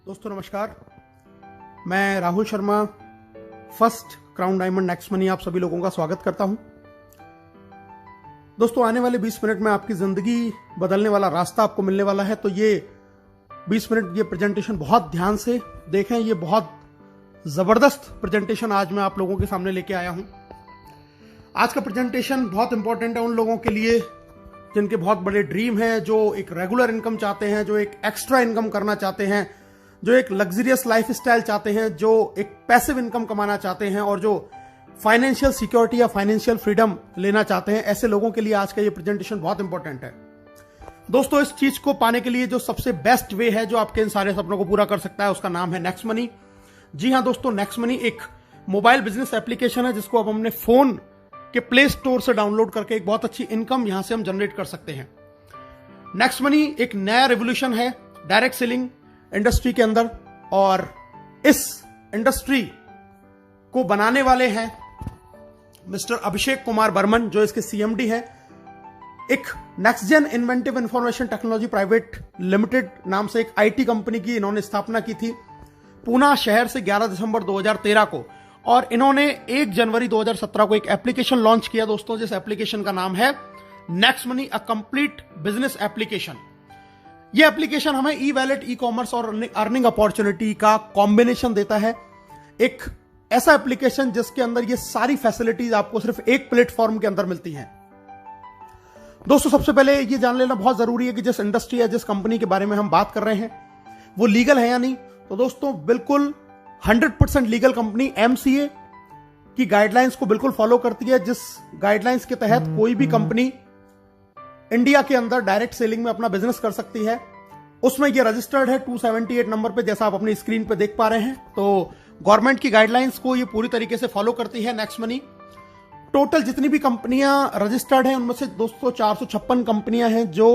दोस्तों नमस्कार, मैं Rahul Sharma first crown diamond next money आप सभी लोगों का स्वागत करता हूं। दोस्तों आने वाले 20 मिनट में आपकी जिंदगी बदलने वाला रास्ता आपको मिलने वाला है, तो ये 20 मिनट ये प्रेजेंटेशन बहुत ध्यान से देखें। ये बहुत जबरदस्त प्रेजेंटेशन आज मैं आप लोगों के सामने लेके आया हूं। आज का प्रेजेंटेशन बहुत इंपॉर्टेंट है उन लोगों के लिए जिनके बहुत बड़े ड्रीम हैं, जो एक रेगुलर इनकम चाहते हैं, जो एक एक्स्ट्रा इनकम करना चाहते हैं, जो एक लग्जरियस लाइफ स्टाइल चाहते हैं, जो एक पैसिव इनकम कमाना चाहते हैं और जो फाइनेंशियल सिक्योरिटी या फाइनेंशियल फ्रीडम लेना चाहते हैं। ऐसे लोगों के लिए आज का ये प्रेजेंटेशन बहुत इंपॉर्टेंट है। दोस्तों इस चीज को पाने के लिए जो सबसे बेस्ट वे है जो आपके इन सारे सपनों को पूरा कर सकता है, उसका नाम है नेक्स्ट मनी। जी हां दोस्तों, नेक्स्ट मनी एक मोबाइल बिजनेस एप्लीकेशन है जिसको अब हमने फोन के प्ले स्टोर से डाउनलोड करके एक बहुत अच्छी इनकम यहां से हम जनरेट कर सकते हैं। नेक्स्ट मनी एक नया रेवोल्यूशन है डायरेक्ट सेलिंग इंडस्ट्री के अंदर, और इस इंडस्ट्री को बनाने वाले हैं मिस्टर अभिषेक कुमार बर्मन, जो इसके सीएमडी है। एक Next Gen Inventive Information Technology Private Limited नाम से एक आईटी कंपनी की इन्होंने स्थापना की थी पूना शहर से 11 दिसंबर 2013 को, और इन्होंने 1 जनवरी 2017 को एक एप्लीकेशन लॉन्च किया दोस्तों, जिस एप्लीकेशन का नाम है next money, a complete business application. यह एप्लीकेशन हमें ई वैलेट, ई कॉमर्स और अर्निंग अपॉर्चुनिटी का कॉम्बिनेशन देता है। एक ऐसा एप्लीकेशन जिसके अंदर ये सारी फैसिलिटीज आपको सिर्फ एक प्लेटफॉर्म के अंदर मिलती हैं। दोस्तों सबसे पहले ये जान लेना बहुत जरूरी है कि जिस इंडस्ट्री या जिस कंपनी के बारे में हम बात कर रहे हैं वो लीगल है या नहीं। तो दोस्तों बिल्कुल 100% लीगल कंपनी एमसीए की गाइडलाइंस को बिल्कुल फॉलो करती है, जिस गाइडलाइंस के तहत कोई भी कंपनी इंडिया के अंदर डायरेक्ट सेलिंग में अपना बिजनेस कर सकती है। उसमें ये रजिस्टर्ड है 278 नंबर पे, जैसा आप अपनी स्क्रीन पे देख पा रहे हैं। तो गवर्नमेंट की गाइडलाइंस को ये पूरी तरीके से फॉलो करती है नेक्स्ट मनी। टोटल जितनी भी कंपनियां रजिस्टर्ड हैं उनमें से दोस्तों 456 कंपनियां हैं जो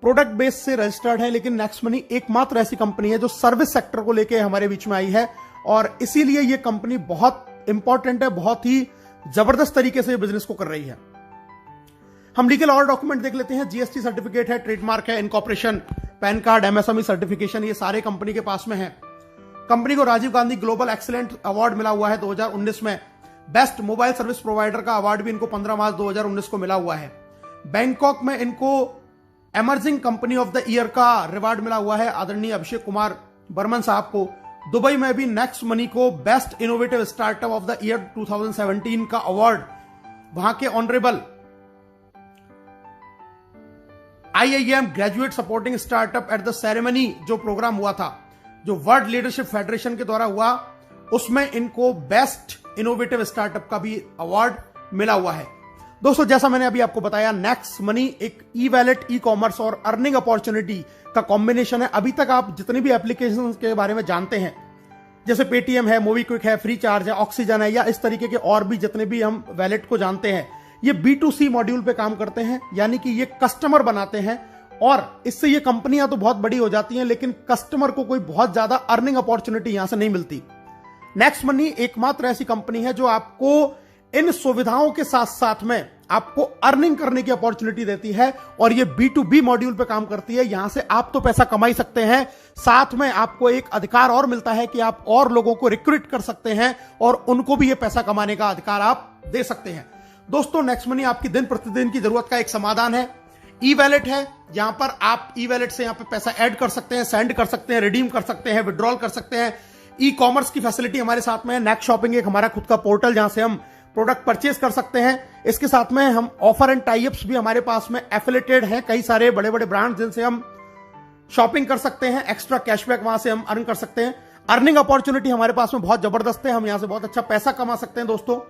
प्रोडक्ट बेस से रजिस्टर्ड है, लेकिन नेक्स्ट मनी एकमात्र ऐसी कंपनी है जो सर्विस सेक्टर को लेकर हमारे बीच में आई है, और इसीलिए ये कंपनी बहुत इंपॉर्टेंट है, बहुत ही जबरदस्त तरीके से बिजनेस को कर रही है। हम लीगल और डॉक्यूमेंट देख लेते हैं। जीएसटी सर्टिफिकेट है, ट्रेडमार्क है, incorporation, PAN card, MSME certification, ये सारे कंपनी के पास में है। कंपनी को Rajiv Gandhi global excellent award मिला हुआ है 2019 में। बेस्ट मोबाइल सर्विस प्रोवाइडर का अवार्ड भी इनको 15 मार्च 2019 को मिला हुआ है। बैंकॉक में इनको emerging company of the year का रिवार्ड मिला हुआ है आदरणीय अभिषेक कुमार बर्मन साहब को। दुबई में भी नेक्स्ट मनी को best innovative startup of the year 2017 का अवार्ड वहां के honourable IIM graduate supporting startup at the ceremony जो प्रोग्राम हुआ था, जो वर्ल्ड लीडरशिप फेडरेशन के द्वारा हुआ, उसमें इनको बेस्ट इनोवेटिव स्टार्टअप का भी अवार्ड मिला हुआ है। दोस्तों जैसा मैंने अभी आपको बताया, नेक्स्ट मनी एक ई वैलेट, ई कॉमर्स और अर्निंग अपॉर्चुनिटी का कॉम्बिनेशन है। अभी तक आप जितनी भी एप्लीकेशन के बारे में जानते हैं, जैसे पेटीएम है, मोबीक्विक है, फ्री चार्ज है, ऑक्सीजन है, या इस तरीके के और भी जितने भी हम वैलेट को जानते हैं, ये B2C मॉड्यूल पे काम करते हैं, यानी कि ये कस्टमर बनाते हैं, और इससे ये कंपनियां तो बहुत बड़ी हो जाती हैं, लेकिन कस्टमर को कोई बहुत ज्यादा अर्निंग अपॉर्चुनिटी यहां से नहीं मिलती। नेक्स्ट मनी एकमात्र ऐसी कंपनी है जो आपको इन सुविधाओं के साथ साथ में आपको अर्निंग करने की अपॉर्चुनिटी देती है, और ये B2B मॉड्यूल पे काम करती है। यहां से आप तो पैसा कमा ही सकते हैं, साथ में आपको एक अधिकार और मिलता है कि आप और लोगों को रिक्रूट कर सकते हैं और उनको भी ये पैसा कमाने का अधिकार आप दे सकते हैं। दोस्तों नेक्स्ट मनी आपकी दिन प्रतिदिन की जरूरत का एक समाधान है। ई वैलेट है, यहां पर आप ई वैलेट से यहां पर पैसा ऐड कर सकते हैं, सेंड कर सकते हैं, रिडीम कर सकते हैं, विड्रॉल कर सकते हैं। ई कॉमर्स की फैसिलिटी हमारे साथ में है। नेक्स्ट शॉपिंग एक हमारा खुद का पोर्टल जहां से हम प्रोडक्ट परचेज कर सकते हैं। इसके साथ में हम ऑफर एंड टाइप्स भी हमारे पास में एफिलेटेड है, कई सारे बड़े बड़े ब्रांड जिनसे हम शॉपिंग कर सकते हैं, एक्स्ट्रा कैशबैक वहां से हम अर्न कर सकते हैं। अर्निंग अपॉर्चुनिटी हमारे पास में बहुत जबरदस्त है, हम यहां से बहुत अच्छा पैसा कमा सकते हैं। दोस्तों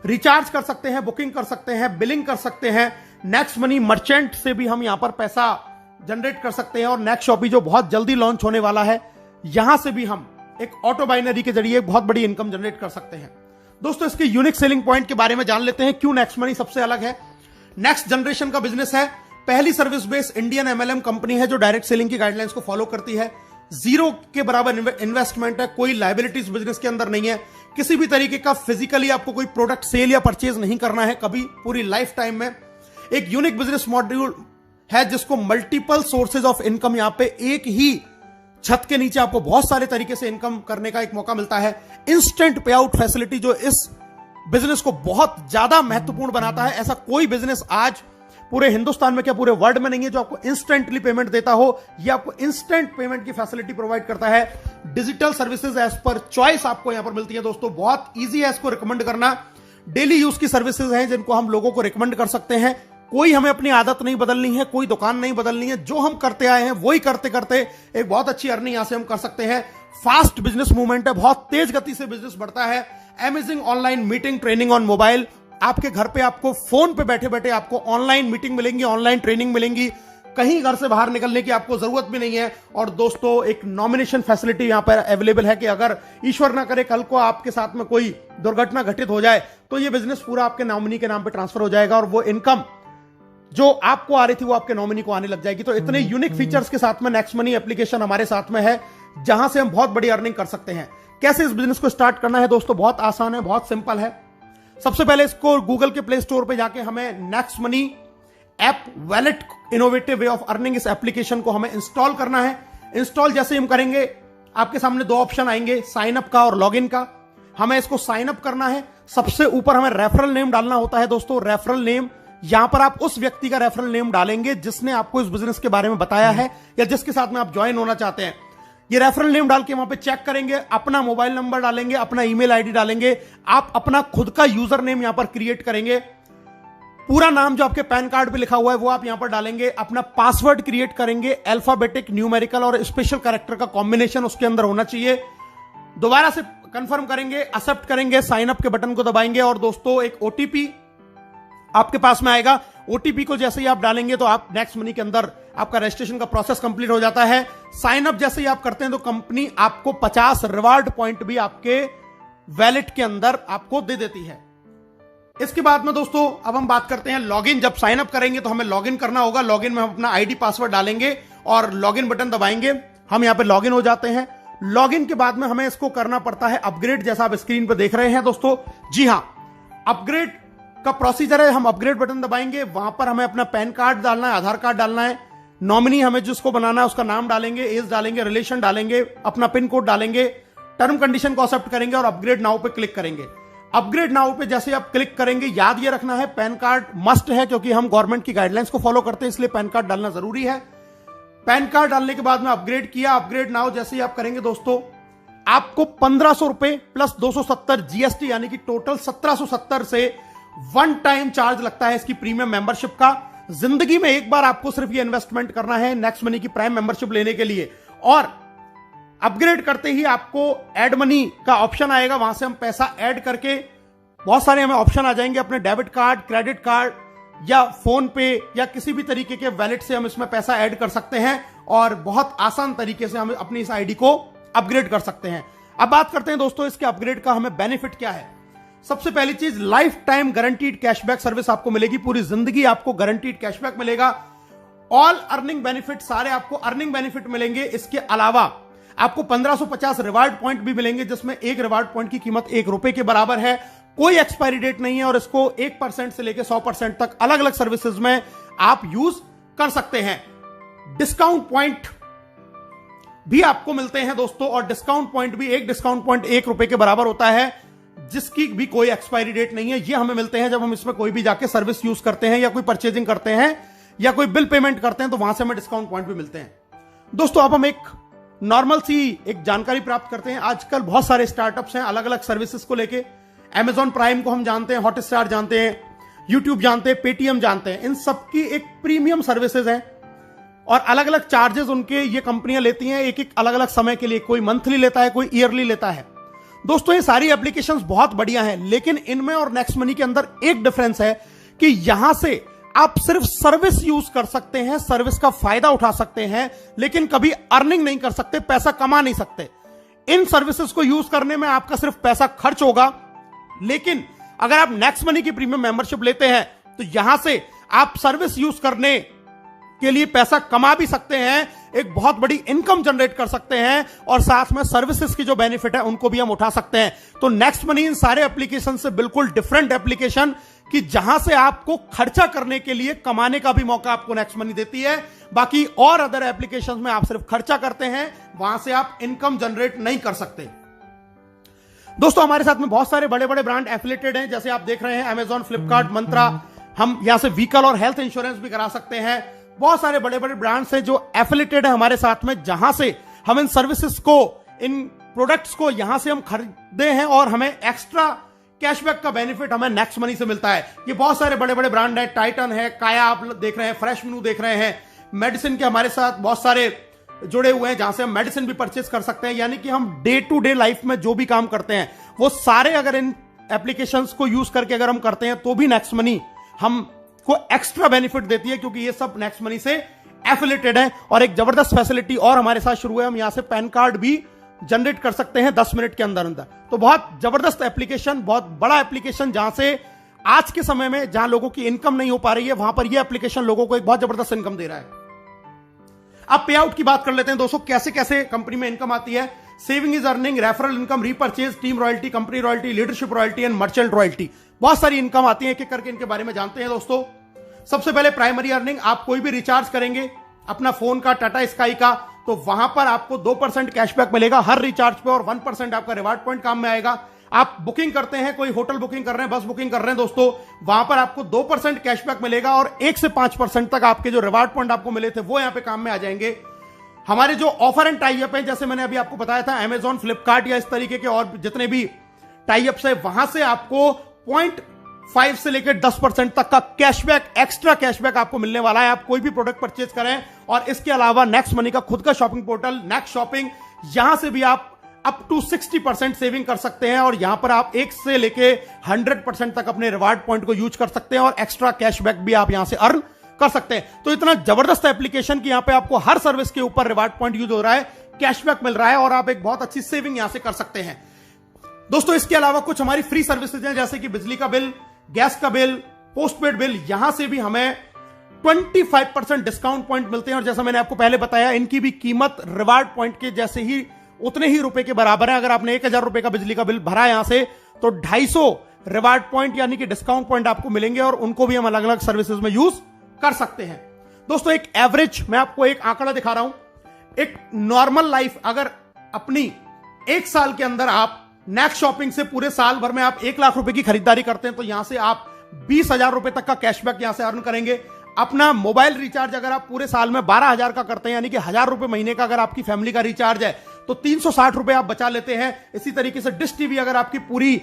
रिचार्ज कर सकते हैं, बुकिंग कर सकते हैं, बिलिंग कर सकते हैं। नेक्स्ट मनी मर्चेंट से भी हम यहां पर पैसा जनरेट कर सकते हैं, और नेक्स्ट शॉपी जो बहुत जल्दी लॉन्च होने वाला है, यहां से भी हम एक ऑटो बाइनरी के जरिए बहुत बड़ी इनकम जनरेट कर सकते हैं। दोस्तों इसके यूनिक सेलिंग पॉइंट के बारे में जान लेते हैं, क्यों नेक्स्ट मनी सबसे अलग है। नेक्स्ट जनरेशन का बिजनेस है, पहली service based Indian MLM company है जो डायरेक्ट सेलिंग की गाइडलाइंस को फॉलो करती है। जीरो के बराबर इन्वेस्टमेंट है, कोई लायबिलिटीज बिजनेस के अंदर नहीं है, किसी भी तरीके का फिजिकली आपको कोई प्रोडक्ट सेल या परचेज नहीं करना है कभी पूरी लाइफ टाइम में। एक यूनिक बिजनेस मॉड्यूल है जिसको मल्टीपल सोर्सेज ऑफ इनकम यहां पे एक ही छत के नीचे आपको बहुत सारे तरीके से इनकम करने का एक मौका मिलता है। इंस्टेंट पे आउट फैसिलिटी जो इस बिजनेस को बहुत ज्यादा महत्वपूर्ण बनाता है। ऐसा कोई बिजनेस आज पूरे हिंदुस्तान में क्या पूरे वर्ल्ड में नहीं है जो आपको इंस्टेंटली पेमेंट देता हो। ये आपको इंस्टेंट पेमेंट की फैसिलिटी प्रोवाइड करता है। Digital services as per choice आपको यहां पर मिलती है दोस्तों। बहुत ईजी है इसको रिकमेंड करना। डेली यूज की सर्विसेज हैं जिनको हम लोगों को रिकमेंड कर सकते हैं। कोई हमें अपनी आदत नहीं बदलनी है, कोई दुकान नहीं बदलनी है, जो हम करते आए हैं वही करते करते एक बहुत अच्छी अर्निंग यहां से हम कर सकते हैं। फास्ट बिजनेस मूवमेंट है, बहुत तेज गति से बिजनेस बढ़ता है। Amazing online meeting training on mobile, आपके घर पे आपको फोन पे बैठे बैठे आपको ऑनलाइन मीटिंग मिलेंगी, ऑनलाइन ट्रेनिंग मिलेंगी, कहीं घर से बाहर निकलने की आपको जरूरत भी नहीं है। और दोस्तों एक नॉमिनेशन फैसिलिटी यहां पर अवेलेबल है कि अगर ईश्वर ना करे कल को आपके साथ में कोई दुर्घटना घटित हो जाए तो ये बिजनेस पूरा आपके नॉमिनी के नाम पे ट्रांसफर हो जाएगा और वो इनकम जो आपको आ रही थी वो आपके नॉमिनी को आने लग जाएगी। तो इतने यूनिक फीचर्स के साथ में नेक्स्ट मनी एप्लीकेशन हमारे साथ में है जहां से हम बहुत बड़ी अर्निंग कर सकते हैं। कैसे इस बिजनेस को स्टार्ट करना है दोस्तों, बहुत आसान है, बहुत सिंपल है। सबसे पहले इसको गूगल के प्ले स्टोर पे जाके हमें next money app wallet innovative way of earning इस एप्लीकेशन को हमें इंस्टॉल करना है। इंस्टॉल जैसे हम करेंगे आपके सामने दो ऑप्शन आएंगे, साइन अप का और लॉगिन का। हमें इसको साइन अप करना है। सबसे ऊपर हमें रेफरल नेम डालना होता है दोस्तों। रेफरल नेम, यहां पर आप उस व्यक्ति का रेफरल नेम डालेंगे जिसने आपको इस बिजनेस के बारे में बताया है या जिसके साथ में आप ज्वाइन होना चाहते हैं। ये रेफरल नेम डाल के वहां पे चेक करेंगे, अपना मोबाइल नंबर डालेंगे, अपना ईमेल आईडी डालेंगे, आप अपना खुद का यूजर नेम यहां पर क्रिएट करेंगे। पूरा नाम जो आपके पैन कार्ड पे लिखा हुआ है वो आप यहां पर डालेंगे। अपना पासवर्ड क्रिएट करेंगे, अल्फाबेटिक, न्यूमेरिकल और स्पेशल कैरेक्टर का कॉम्बिनेशन उसके अंदर होना चाहिए। दोबारा से कंफर्म करेंगे, एक्सेप्ट करेंगे, साइन अप के बटन को दबाएंगे और दोस्तों एक ओटीपी आपके पास में आएगा। ओटीपी को जैसे ही आप डालेंगे तो आप नेक्स्ट मनी के अंदर आपका रजिस्ट्रेशन का प्रोसेस कंप्लीट हो जाता है। साइन अप जैसे ही आप करते हैं तो कंपनी आपको 50 रिवार्ड पॉइंट भी आपके वैलेट के अंदर आपको दे देती है। इसके बाद में दोस्तों अब हम बात करते हैं लॉगिन। जब साइन अप करेंगे तो हमें लॉगिन करना होगा। लॉगिन में हम अपना आईडी पासवर्ड डालेंगे और लॉगिन बटन दबाएंगे। हम यहां पे लॉगिन हो जाते हैं। लॉगिन के बाद में हमें इसको करना पड़ता है अपग्रेड, जैसा आप स्क्रीन पर देख रहे हैं दोस्तों। जी हां, अपग्रेड का प्रोसीजर है। हम अपग्रेड बटन दबाएंगे, वहां पर हमें अपना पैन कार्ड डालना है, आधार कार्ड डालना है, नॉमिनी हमें जिसको बनाना है उसका नाम डालेंगे, एज डालेंगे, रिलेशन डालेंगे, अपना पिन कोड डालेंगे, टर्म कंडीशन को एक्सेप्ट करेंगे और अपग्रेड नाउ पे क्लिक करेंगे। अपग्रेड नाउ पे जैसे आप क्लिक करेंगे, याद ये रखना है पैन कार्ड मस्ट है क्योंकि हम गवर्नमेंट की गाइडलाइंस को फॉलो करते हैं, इसलिए पैन कार्ड डालना जरूरी है। पैन कार्ड डालने के बाद में अपग्रेड किया। अपग्रेड नाउ जैसे ही आप करेंगे दोस्तों आपको 1500 रुपए प्लस 270 जीएसटी यानी कि टोटल 1770 से वन टाइम चार्ज लगता है इसकी प्रीमियम मेंबरशिप का। जिंदगी में एक बार आपको सिर्फ ये इन्वेस्टमेंट करना है नेक्स्ट मनी की प्राइम मेंबरशिप लेने के लिए। और अपग्रेड करते ही आपको ऐड मनी का ऑप्शन आएगा, वहां से हम पैसा ऐड करके बहुत सारे हमें ऑप्शन आ जाएंगे। अपने डेबिट कार्ड, क्रेडिट कार्ड या फोन पे या किसी भी तरीके के वैलेट से हम इसमें पैसा ऐड कर सकते हैं और बहुत आसान तरीके से हम अपनी इस आईडी को अपग्रेड कर सकते हैं। अब बात करते हैं दोस्तों इसके अपग्रेड का हमें बेनिफिट क्या है। सबसे पहली चीज, life time guaranteed cashback service आपको मिलेगी। पूरी जिंदगी आपको गारंटीड कैशबैक मिलेगा। ऑल अर्निंग बेनिफिट, सारे आपको अर्निंग बेनिफिट मिलेंगे। इसके अलावा आपको 1550 रिवार्ड पॉइंट भी मिलेंगे जिसमें एक रिवार्ड पॉइंट की कीमत ₹1 के बराबर है। कोई एक्सपायरी डेट नहीं है और इसको 1% से लेकर 100% तक अलग अलग सर्विसेज में आप यूज कर सकते हैं। डिस्काउंट पॉइंट भी आपको मिलते हैं दोस्तों और डिस्काउंट पॉइंट भी, एक डिस्काउंट पॉइंट ₹1 के बराबर होता है जिसकी भी कोई एक्सपायरी डेट नहीं है। ये हमें मिलते हैं जब हम इसमें कोई भी जाके सर्विस यूज करते हैं या कोई परचेजिंग करते हैं या कोई बिल पेमेंट करते हैं तो वहां से हमें डिस्काउंट पॉइंट भी मिलते हैं। दोस्तों अब हम एक नॉर्मल सी एक जानकारी प्राप्त करते हैं। आजकल बहुत सारे स्टार्टअप्स हैं अलग अलग सर्विसेज को लेके। Amazon प्राइम को हम जानते हैं, हॉटस्टार जानते हैं, यूट्यूब जानते हैं, पेटीएम जानते हैं। इन सबकी एक प्रीमियम सर्विसेज है और अलग अलग चार्जेस उनके ये कंपनियां लेती हैं एक एक अलग अलग समय के लिए। कोई मंथली लेता है, कोई ईयरली लेता है। दोस्तों ये सारी एप्लीकेशंस बहुत बढ़िया हैं लेकिन इनमें और नेक्स्ट मनी के अंदर एक डिफरेंस है कि यहां से आप सिर्फ सर्विस यूज कर सकते हैं, सर्विस का फायदा उठा सकते हैं लेकिन कभी अर्निंग नहीं कर सकते, पैसा कमा नहीं सकते। इन सर्विसेज को यूज करने में आपका सिर्फ पैसा खर्च होगा, लेकिन अगर आप नेक्स्ट मनी की प्रीमियम मेंबरशिप लेते हैं तो यहां से आप सर्विस यूज करने के लिए पैसा कमा भी सकते हैं, एक बहुत बड़ी इनकम जनरेट कर सकते हैं और साथ में सर्विसेज की जो बेनिफिट है उनको भी हम उठा सकते हैं। तो नेक्स्ट मनी इन सारे एप्लीकेशन से बिल्कुल डिफरेंट एप्लीकेशन कि जहां से आपको खर्चा करने के लिए कमाने का भी मौका आपको नेक्स्ट मनी देती है। बाकी और अदर एप्लीकेशंस में आप सिर्फ खर्चा करते हैं, वहां से आप इनकम जनरेट नहीं कर सकते। दोस्तों हमारे साथ में बहुत सारे बड़े बड़े ब्रांड एफिलेटेड हैं, जैसे आप देख रहे हैं अमेजॉन, फ्लिपकार्ट, मंत्रा। हम यहां से व्हीकल और हेल्थ इंश्योरेंस भी करा सकते हैं। बहुत सारे बड़े बड़े ब्रांड्स हैं जो एफिलेटेड है हमारे साथ में, जहां से हम इन सर्विसेज को, इन प्रोडक्ट्स को यहां से हम खरीदते हैं और हमें एक्स्ट्रा कैशबैक का बेनिफिट हमें नेक्स्ट मनी से मिलता है। ये बहुत सारे बड़े बड़े ब्रांड है, टाइटन है, काया आप देख रहे हैं, फ्रेश मेनू देख रहे हैं, मेडिसिन के हमारे साथ बहुत सारे जुड़े हुए हैं जहां से हम मेडिसिन भी परचेज कर सकते हैं। यानी कि हम डे टू डे लाइफ में जो भी काम करते हैं वो सारे अगर इन एप्लीकेशंस को यूज करके अगर हम करते हैं तो भी नेक्स्ट मनी हमको एक्स्ट्रा बेनिफिट देती है, क्योंकि ये सब नेक्स्ट मनी से एफिलेटेड है। और एक जबरदस्त फैसिलिटी और हमारे साथ शुरू है, हम यहां से पैन कार्ड भी जनरेट कर सकते हैं 10 मिनट के अंदर अंदर। तो बहुत जबरदस्त एप्लीकेशन, बहुत बड़ा एप्लीकेशन, जहां से आज के समय में जहां लोगों की इनकम नहीं हो पा रही है वहां पर यह एप्लीकेशन लोगों को एक बहुत जबरदस्त इनकम दे रहा है। अब पे आउट की बात कर लेते हैं दोस्तों, कैसे कैसे कंपनी में इनकम आती है। Saving is earning, referral income, repurchase, team royalty, company royalty, leadership royalty and merchant royalty. बहुत सारी इनकम आती है, एक एक करके इनके बारे में जानते हैं दोस्तों। सबसे पहले प्राइमरी अर्निंग, आप कोई भी रिचार्ज करेंगे अपना फोन का, टाटा स्काई का, तो वहां पर आपको 2% कैशबैक मिलेगा हर रिचार्ज पे और 1% आपका रिवार्ड पॉइंट काम में आएगा। आप बुकिंग करते हैं, कोई होटल बुकिंग कर रहे हैं, बस बुकिंग कर रहे हैं दोस्तों, वहां पर आपको 2% कैशबैक मिलेगा और 1 से 5% तक आपके जो रिवार्ड पॉइंट आपको मिले थे वो यहां पे काम में आ जाएंगे। हमारे जो ऑफर एंड टाई अप है, जैसे मैंने अभी आपको बताया था, अमेजॉन, फ्लिपकार्ट या इस तरीके के और जितने भी टाई अप्स है, वहां से आपको 0.5 से लेकर 10% तक का कैशबैक, एक्स्ट्रा कैशबैक आपको मिलने वाला है। आप कोई भी प्रोडक्ट परचेज करें। और इसके अलावा नेक्स्ट मनी का खुद का शॉपिंग पोर्टल नेक्स्ट शॉपिंग, यहां से भी आप अप टू 60% सेविंग कर सकते हैं और यहां पर आप 1 से लेके 100% तक अपने रिवार्ड पॉइंट को यूज कर सकते हैं और एक्स्ट्रा कैशबैक भी आप यहां से अर्न कर सकते हैं। तो इतना जबरदस्त एप्लीकेशन कि यहां पे आपको हर सर्विस के ऊपर रिवार्ड पॉइंट यूज हो रहा है, कैशबैक मिल रहा है और आप एक बहुत अच्छी सेविंग यहां से कर सकते हैं दोस्तों। इसके अलावा कुछ हमारी फ्री सर्विसेज हैं, जैसे कि बिजली का बिल, गैस का बिल, पोस्टपेड बिल, यहां से भी हमें 25% डिस्काउंट पॉइंट मिलते हैं। और जैसा मैंने आपको पहले बताया, इनकी भी कीमत रिवार्ड पॉइंट के जैसे ही उतने ही रुपए के बराबर है। अगर आपने 1000 रुपए का बिजली का बिल भरा यहां से तो 250 रिवार्ड पॉइंट यानी कि डिस्काउंट पॉइंट आपको मिलेंगे और उनको भी हम अलग अलग सर्विसेज में यूज कर सकते हैं दोस्तों। एक एवरेज मैं आपको एक आंकड़ा दिखा रहा हूं, एक नॉर्मल लाइफ अगर अपनी 1 साल के अंदर आप नेक्स्ट शॉपिंग से पूरे साल भर में आप 1 लाख रुपए की खरीदारी करते हैं तो यहां से आप 20,000 रुपए तक का कैशबैक यहां से अर्न करेंगे। अपना मोबाइल रिचार्ज अगर आप पूरे साल में 12,000 का करते हैं, यानी कि 1,000 रुपए महीने का अगर आपकी फैमिली का रिचार्ज है तो 360 रुपए आप बचा लेते हैं। इसी तरीके से डिश टीवी अगर आपकी पूरी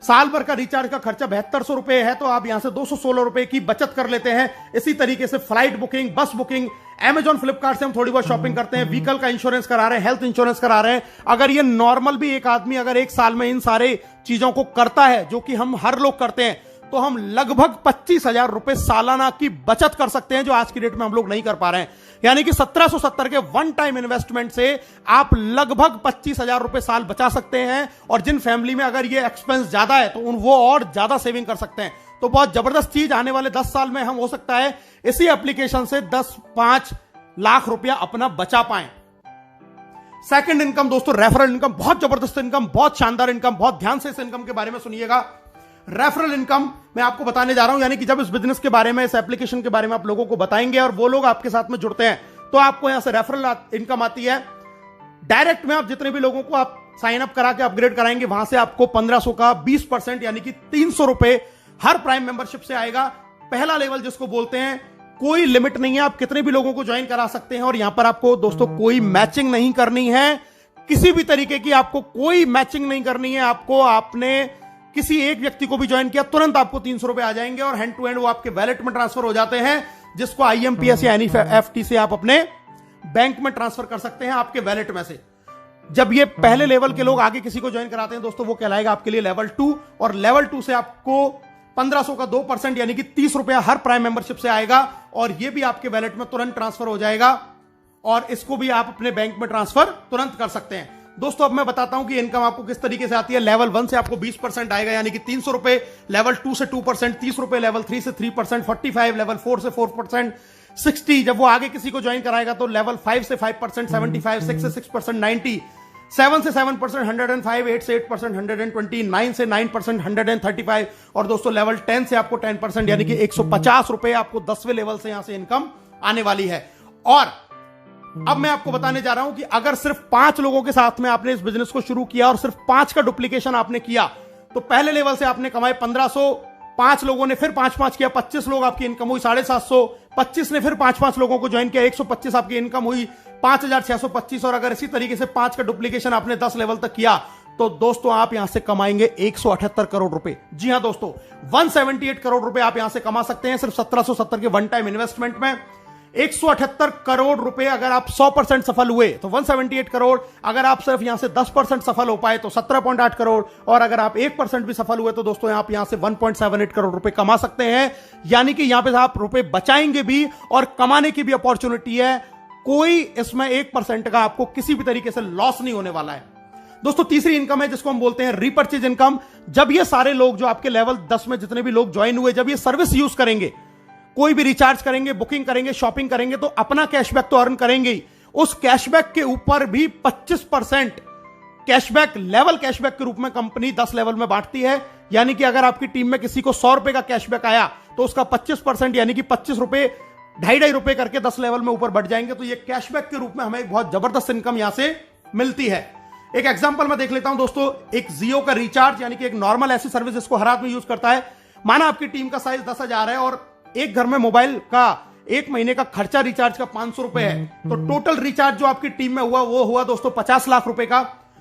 साल भर का रिचार्ज का खर्चा 7200 रुपए है तो आप यहां से 216 रुपए की बचत कर लेते हैं। इसी तरीके से फ्लाइट बुकिंग, बस बुकिंग, अमेजॉन, फ्लिपकार्ट से हम थोड़ी बहुत शॉपिंग करते हैं, व्हीकल का इंश्योरेंस करा रहे हैं, हेल्थ इंश्योरेंस करा रहे हैं। अगर ये नॉर्मल भी एक आदमी अगर 1 साल में इन सारे चीजों को करता है, जो कि हम हर लोग करते हैं, तो हम लगभग 25,000 रुपए सालाना की बचत कर सकते हैं, जो आज की डेट में हम लोग नहीं कर पा रहे हैं। यानी कि 1770 के वन टाइम इन्वेस्टमेंट से आप लगभग 25,000 रुपए साल बचा सकते हैं। और जिन फैमिली में अगर ये एक्सपेंस ज्यादा है तो वो और ज्यादा सेविंग कर सकते हैं। तो बहुत जबरदस्त चीज, आने वाले 10 साल में हम हो सकता है इसी एप्लीकेशन से 10-5 लाख रुपया अपना बचा पाएं। सेकंड इनकम दोस्तों, रेफरल इनकम, बहुत जबरदस्त इनकम, बहुत शानदार इनकम, बहुत ध्यान से इस इनकम के बारे में सुनिएगा। रेफरल इनकम मैं आपको बताने जा रहा हूं, यानी कि जब इस बिजनेस के बारे में, इस एप्लीकेशन के बारे में आप लोगों को बताएंगे और वो लोग आपके साथ में जुड़ते हैं तो आपको यहां से रेफरल इनकम आती है। डायरेक्ट में आप जितने भी लोगों को आप साइन अप करा के अपग्रेड कराएंगे वहां से आपको 1500 का 20% यानी कि 300 रुपए हर प्राइम मेंबरशिप से आएगा। पहला लेवल जिसको बोलते हैं, कोई लिमिट नहीं है, आप कितने भी लोगों को ज्वाइन करा सकते हैं। और यहां पर आपको दोस्तों कोई मैचिंग नहीं करनी है, किसी भी तरीके की आपको कोई मैचिंग नहीं करनी है। आपको आपने किसी एक व्यक्ति को भी ज्वाइन किया, तुरंत आपको 300 रुपए आ जाएंगे और हैंड टू हैंड वो आपके वैलेट में ट्रांसफर हो जाते हैं, जिसको IMPS या NEFT से आप अपने बैंक में ट्रांसफर कर सकते हैं आपके वैलेट में से। जब ये पहले लेवल के लोग आगे किसी को ज्वाइन कराते हैं दोस्तों, वो कहलाएगा आपके लिए लेवल 2। और लेवल 2 से आपको 1500 का 2% यानी कि 30 रुपया हर प्राइम मेंबरशिप से आएगा और ये भी आपके वैलेट में तुरंत ट्रांसफर हो जाएगा और इसको भी आप अपने बैंक में ट्रांसफर तुरंत कर सकते हैं। दोस्तों अब मैं बताता हूं कि इनकम आपको किस तरीके से आती है। लेवल 1 से आपको 20% आएगा यानी कि 300 रुपए, लेवल 2 से 2%, 30 रुपए, लेवल 3 से 3%, 45, लेवल 4 से 4%, 60। जब वो आगे किसी को ज्वाइन कराएगा तो लेवल 5 से 5%, 75, 6 से 6%, 90, 7 से 7% 105, 8 से 8% 120, 9 से 9% 135 और दोस्तों लेवल 10 से आपको 10% यानी कि 150 रुपए आपको 10वें लेवल से यहां से इनकम आने वाली है। और अब मैं आपको बताने जा रहा हूं कि अगर सिर्फ 5 लोगों के साथ में आपने इस बिजनेस को शुरू किया और सिर्फ 5 का डुप्लीकेशन आपने किया तो पहले लेवल से आपने कमाए 1500, 5 लोगों ने फिर 5-5 किया, 25 लोग आपकी इनकम हुई 750, 25 ने फिर 5-5 लोगों को ज्वाइन किया, 125 आपकी इनकम हुई 5625। और अगर इसी तरीके से 5 का डुप्लीकेशन आपने 10 लेवल तक किया तो दोस्तों आप यहां से कमाएंगे 178 करोड़ रुपए। जी हां दोस्तों, 178 करोड़ रुपए आप यहां से कमा सकते हैं सिर्फ 1770 के वन टाइम इन्वेस्टमेंट में। 178 करोड़ रुपए अगर आप 100% सफल हुए तो 178 करोड़, अगर आप सिर्फ यहां से 10% सफल हो पाए तो 17.8 करोड़, और अगर आप 1% भी सफल हुए तो दोस्तों आप यहां से 1.78 करोड़ रुपए कमा सकते हैं। यानी कि यहां पे आप रुपए बचाएंगे भी और कमाने की भी अपॉर्चुनिटी है। कोई इसमें 1% का आपको किसी भी तरीके से लॉस नहीं होने वाला है। दोस्तों तीसरी इनकम है जिसको हम बोलते हैं रीपर्चेज इनकम। जब ये सारे लोग जो आपके लेवल 10 में जितने भी लोग ज्वाइन हुए, जब ये सर्विस यूज करेंगे, कोई भी रिचार्ज करेंगे, बुकिंग करेंगे, शॉपिंग करेंगे तो अपना कैशबैक तो अर्न करेंगे ही, उस कैशबैक के ऊपर भी 25% कैशबैक लेवल कैशबैक के रूप में कंपनी 10 लेवल में बांटती है। यानी कि अगर आपकी टीम में किसी को 100 रुपए का कैशबैक आया तो उसका 25% यानी कि 25 रुपए 2.5 रुपए करके 10 लेवल में ऊपर बढ़ जाएंगे। तो ये कैशबैक के रूप में हमें एक बहुत जबरदस्त इनकम यहां से मिलती है। एक एग्जांपल मैं देख लेता हूं दोस्तों, एक जियो का रिचार्ज यानी कि एक नॉर्मल ऐसी सर्विस जिसको हर आदमी यूज करता है। माना आपकी टीम का साइज 10,000 है और एक घर में मोबाइल का एक महीने का खर्चा रिचार्ज का 500 रुपए है, तो टोटल रिचार्ज जो आपकी टीम में हुआ वो हुआ दोस्तों 50 लाख रुपए का।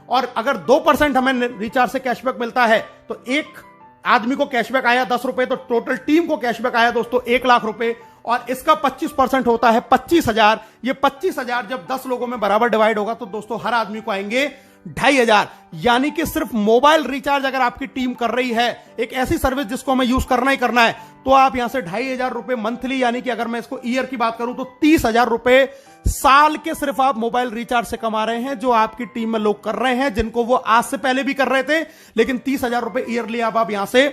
और अगर 2% हमें रिचार्ज से कैशबैक मिलता है तो एक आदमी को कैशबैक आया 10 रुपए, तो टोटल टीम को कैशबैक आया दोस्तों 1 लाख रुपए, और इसका 25% होता है 25,000। ये 25,000 जब 10 लोगों में बराबर डिवाइड होगा तो दोस्तों हर आदमी को आएंगे 2,500। यानी कि सिर्फ मोबाइल रिचार्ज अगर आपकी टीम कर रही है, एक ऐसी सर्विस जिसको हमें यूज करना ही करना है, तो आप यहां से 2,500 रुपए मंथली, यानी कि अगर मैं इसको ईयर की बात करूं तो 30,000 रुपए साल के सिर्फ आप मोबाइल रिचार्ज से कमा रहे हैं, जो आपकी टीम में लोग कर रहे हैं, जिनको वो आज से पहले भी कर रहे थे, लेकिन 30,000 रुपए ईयरली आप यहां से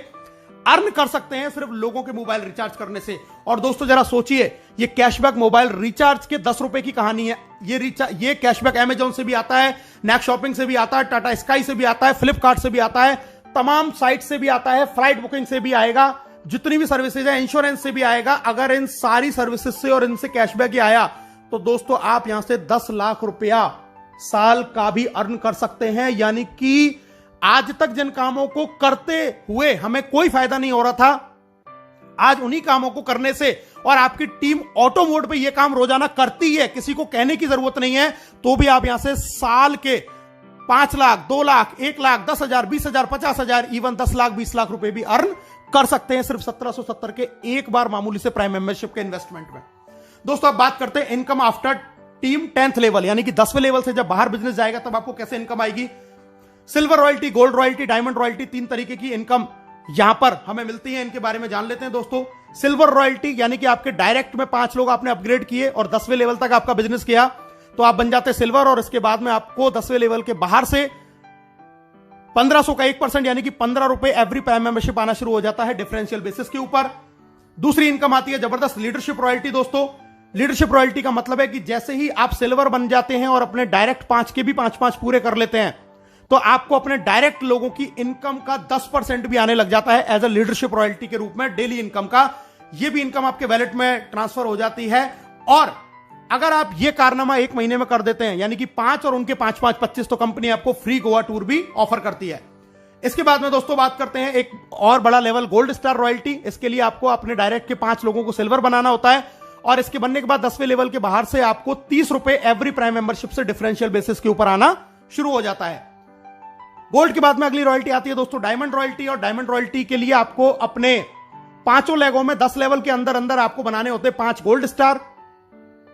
अर्न कर सकते हैं सिर्फ लोगों के मोबाइल रिचार्ज करने से। और दोस्तों जरा सोचिए, ये कैशबैक मोबाइल रिचार्ज के 10 रुपए की कहानी है। ये कैशबैक अमेजॉन से भी आता है, नैक शॉपिंग से भी आता है, टाटा स्काई से भी आता है, फ्लिपकार्ट से भी आता है, तमाम साइट से भी आता है, फ्लाइट बुकिंग से भी आएगा, जितनी भी सर्विसेज है, इंश्योरेंस से भी आएगा। अगर इन सारी सर्विसेज से और इनसे कैशबैक ही आया तो दोस्तों आप यहां से 10 लाख रुपया साल का भी अर्न कर सकते हैं। यानी कि आज तक जिन कामों को करते हुए हमें कोई फायदा नहीं हो रहा था, आज उन्हीं कामों को करने से, और आपकी टीम ऑटो मोड पे ये काम रोजाना करती है, किसी को कहने की जरूरत नहीं है, तो भी आप यहां से साल के 5 लाख, 2 लाख, 1 लाख, 10,000, 20,000, 50,000, इवन 10 लाख, 20 लाख रुपए भी अर्न कर सकते हैं सिर्फ 1770 के एक बार मामूली से प्राइम मेंबरशिप के इन्वेस्टमेंट में। दोस्तों अब बात करते हैं income after team 10th level, यानी कि 10वें लेवल से जब बाहर बिजनेस जाएगा तब आपको कैसे इनकम आएगी। Silver royalty, gold royalty, diamond royalty, 3 तरीके की इनकम यहां पर हमें मिलती है। इनके बारे में जान लेते हैं दोस्तों। सिल्वर रॉयल्टी यानी कि आपके डायरेक्ट में 5 लोग आपने अपग्रेड किए और 10वें लेवल तक आपका बिजनेस किया तो आप बन जाते सिल्वर, और इसके बाद में आपको 10वें लेवल के बाहर से 1500 का 1% यानी कि 15 रुपए एवरी प्राइम मेंबरशिप आना शुरू हो जाता है डिफरेंशियल बेसिस के ऊपर। दूसरी इनकम आती है जबरदस्त लीडरशिप रॉयल्टी। दोस्तों लीडरशिप रॉयल्टी का मतलब है कि जैसे ही आप सिल्वर बन जाते हैं और अपने डायरेक्ट 5 के भी 5-5 पूरे कर लेते हैं तो आपको अपने डायरेक्ट लोगों की इनकम का 10% भी आने लग जाता है एज अ लीडरशिप रॉयल्टी के रूप में, डेली इनकम का। यह भी इनकम आपके वैलेट में ट्रांसफर हो जाती है। और अगर आप ये कारनामा 1 महीने में कर देते हैं, यानी कि 5 और उनके 5-5 25, तो कंपनी आपको फ्री गोवा टूर भी ऑफर करती है। इसके बाद में दोस्तों बात करते हैं एक और बड़ा लेवल, गोल्ड स्टार रॉयल्टी। इसके लिए आपको अपने डायरेक्ट के 5 लोगों को सिल्वर बनाना होता है, और इसके बनने के बाद 10वें लेवल के बाहर से आपको 30 रुपए एवरी प्राइम मेंबरशिप से डिफरेंशियल बेसिस के ऊपर आना शुरू हो जाता है। गोल्ड के बाद में अगली रॉयल्टी आती है दोस्तों डायमंड रॉयल्टी, और डायमंड रॉयल्टी के लिए आपको अपने 5 लेगों में 10 लेवल के अंदर अंदर आपको बनाने होते हैं 5 गोल्ड स्टार।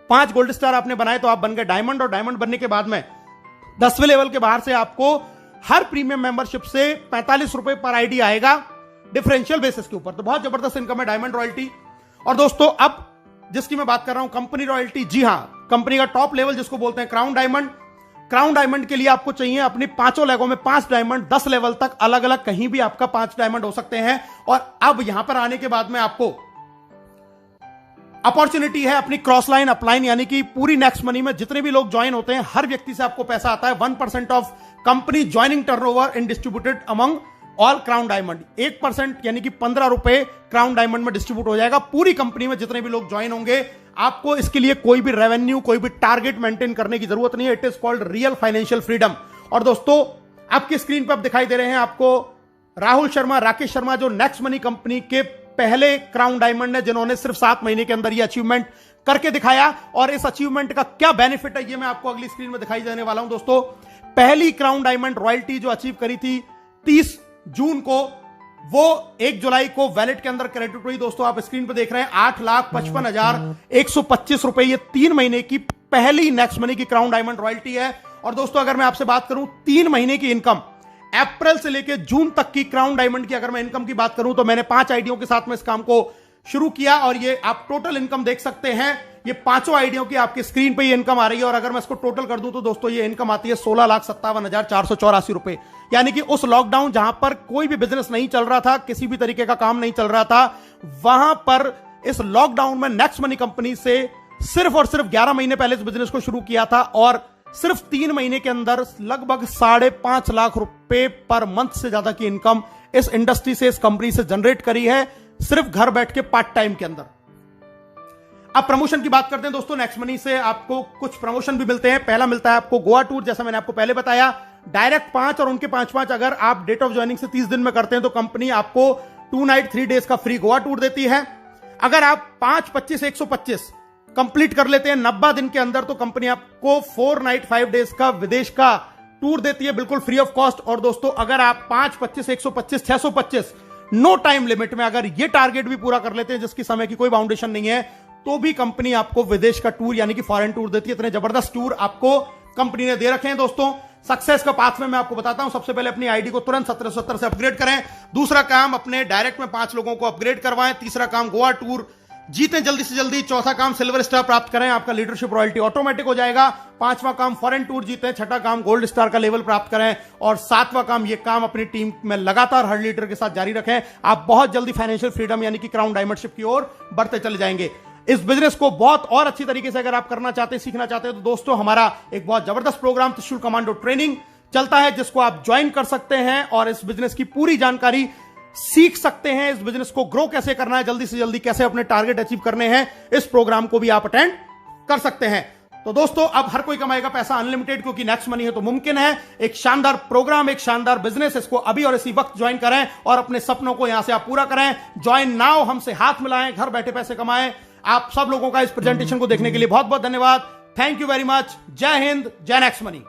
5 गोल्ड स्टार आपने बनाए तो आप बन गए डायमंड, और डायमंड बनने के बाद में 10वें लेवल के बाहर से आपको हर प्रीमियम मेंबरशिप से 45 रुपए पर आईडी आएगा डिफरेंशियल बेसिस के ऊपर। तो बहुत जबरदस्त इनकम है डायमंड रॉयल्टी। और दोस्तों अब जिसकी मैं बात कर रहा हूं कंपनी रॉयल्टी, जी हां, कंपनी का टॉप लेवल जिसको बोलते हैं क्राउन डायमंड। क्राउन डायमंड के लिए आपको चाहिए अपनी 5 लेगों में 5 डायमंड, 10 लेवल तक अलग अलग कहीं भी आपका 5 डायमंड हो सकते हैं। और अब यहां पर आने के बाद में आपको अपॉर्चुनिटी है अपनी क्रॉस लाइन अपलाइन, यानी कि पूरी नेक्स्ट मनी में जितने भी लोग ज्वाइन होते हैं हर व्यक्ति से आपको पैसा आता है। 1% of company joining turnover in distributed among all crown diamond. 1% यानी कि 15 रुपए क्राउन डायमंड में डिस्ट्रीब्यूट हो जाएगा पूरी कंपनी में जितने भी लोग ज्वाइन होंगे। आपको इसके लिए कोई भी रेवेन्यू, कोई भी टारगेट मेंटेन करने की जरूरत नहीं है। It is called real financial freedom. और दोस्तों आपकी स्क्रीन पर अब दिखाई दे रहे हैं आपको राहुल शर्मा, राकेश शर्मा, जो नेक्स्ट मनी कंपनी के पहले क्राउन डायमंड है, जिन्होंने सिर्फ 7 महीने के अंदर ये अचीवमेंट करके दिखाया। और इस अचीवमेंट का क्या बेनिफिट है ये मैं आपको अगली स्क्रीन में दिखाई देने वाला हूं। दोस्तों पहली क्राउन डायमंड रॉयल्टी जो अचीव करी थी 30 जून को, वो 1 जुलाई को वैलेट के अंदर क्रेडिट हुई। दोस्तों आप स्क्रीन पर देख रहे हैं 8,55,125 रुपए, ये 3 महीने की पहली नेक्स्ट मनी की क्राउन डायमंड रॉयल्टी है। और दोस्तों अगर मैं आपसे बात करूं 3 महीने की इनकम, अप्रैल से लेकर जून तक की क्राउन डायमंड की अगर मैं इनकम की बात करूं तो मैंने 5 आईडियों के साथ में इस काम को शुरू किया और ये आप टोटल इनकम देख सकते हैं। ये 5 आईडियों की आपकी स्क्रीन पे ये इनकम आ रही है। और अगर मैं इसको टोटल कर दूं तो दोस्तों ये इनकम आती है 16,57,484 रुपए। यानी कि उस लॉकडाउन जहां पर कोई भी बिजनेस नहीं चल रहा था, किसी भी तरीके का काम नहीं चल रहा था, वहां पर इस लॉकडाउन में नेक्स्ट मनी कंपनी से सिर्फ और सिर्फ 11 महीने पहले इस बिजनेस को शुरू किया था और सिर्फ 3 महीने के अंदर लगभग 5.5 लाख रुपए पर मंथ से ज्यादा की इनकम इस इंडस्ट्री से, इस कंपनी से जनरेट करी है सिर्फ घर बैठ के पार्ट टाइम के अंदर। अब प्रमोशन की बात करते हैं दोस्तों। नेक्स्ट मनी से आपको कुछ प्रमोशन भी मिलते हैं। पहला मिलता है आपको गोवा टूर, जैसा मैंने आपको पहले बताया, डायरेक्ट 5 और उनके 5 अगर आप डेट ऑफ ज्वाइनिंग से 30 दिन में करते हैं तो कंपनी आपको 2 नाइट 3 डेज का फ्री गोवा टूर देती है। अगर आप 5, 25, 125 कंप्लीट कर लेते हैं 90 दिन के अंदर तो कंपनी आपको 4 नाइट 5 डेज का विदेश का टूर देती है बिल्कुल फ्री ऑफ कॉस्ट। और दोस्तों अगर आप 5, 25, 125, 625 नो टाइम लिमिट में अगर ये टारगेट भी पूरा कर लेते हैं जिसकी समय की कोई बाउंडेशन नहीं है तो भी कंपनी आपको विदेश का टूर यानी कि फॉरेन टूर देती है। इतने जबरदस्त टूर आपको कंपनी ने दे रखे हैं। दोस्तों सक्सेस का पाथवे मैं आपको बताता हूं। सबसे पहले अपनी आईडी को तुरंत 1770 से अपग्रेड करें। दूसरा काम अपने डायरेक्ट में 5 लोगों को अपग्रेड करवाएं। तीसरा काम गोवा टूर जीतें जल्दी से जल्दी। चौथा काम सिल्वर स्टार प्राप्त करें, आपका लीडरशिप रॉयल्टी ऑटोमेटिक हो जाएगा। 5वां काम फॉरेन टूर जीतें। 6ठा काम गोल्ड स्टार का लेवल प्राप्त करें। और 7वां काम ये काम अपनी टीम में लगातार हर लीडर के साथ जारी रखें। आप बहुत जल्दी फाइनेंशियल फ्रीडम यानी कि क्राउन डायमंडशिप की ओर बढ़ते चले जाएंगे। इस बिजनेस को बहुत और अच्छी तरीके से अगर आप करना चाहते हैं, सीखना चाहते हैं तो दोस्तों हमारा एक बहुत जबरदस्त प्रोग्राम त्रिशूल कमांडो ट्रेनिंग चलता है जिसको आप ज्वाइन कर सकते हैं और इस बिजनेस की पूरी जानकारी सीख सकते हैं। इस बिजनेस को ग्रो कैसे करना है, जल्दी से जल्दी कैसे अपने टारगेट अचीव करने हैं, इस प्रोग्राम को भी आप अटेंड कर सकते हैं। तो दोस्तों अब हर कोई कमाएगा पैसा अनलिमिटेड, क्योंकि नेक्स्ट मनी है तो मुमकिन है। एक शानदार प्रोग्राम, एक शानदार बिजनेस, इसको अभी और इसी वक्त ज्वाइन करें और अपने सपनों को यहां से आप पूरा करें। ज्वाइन नाउ, हमसे हाथ मिलाएं, घर बैठे पैसे कमाएं। आप सब लोगों का इस प्रेजेंटेशन को देखने के लिए बहुत बहुत धन्यवाद। Thank you very much. जय हिंद, जय नेक्स्ट मनी।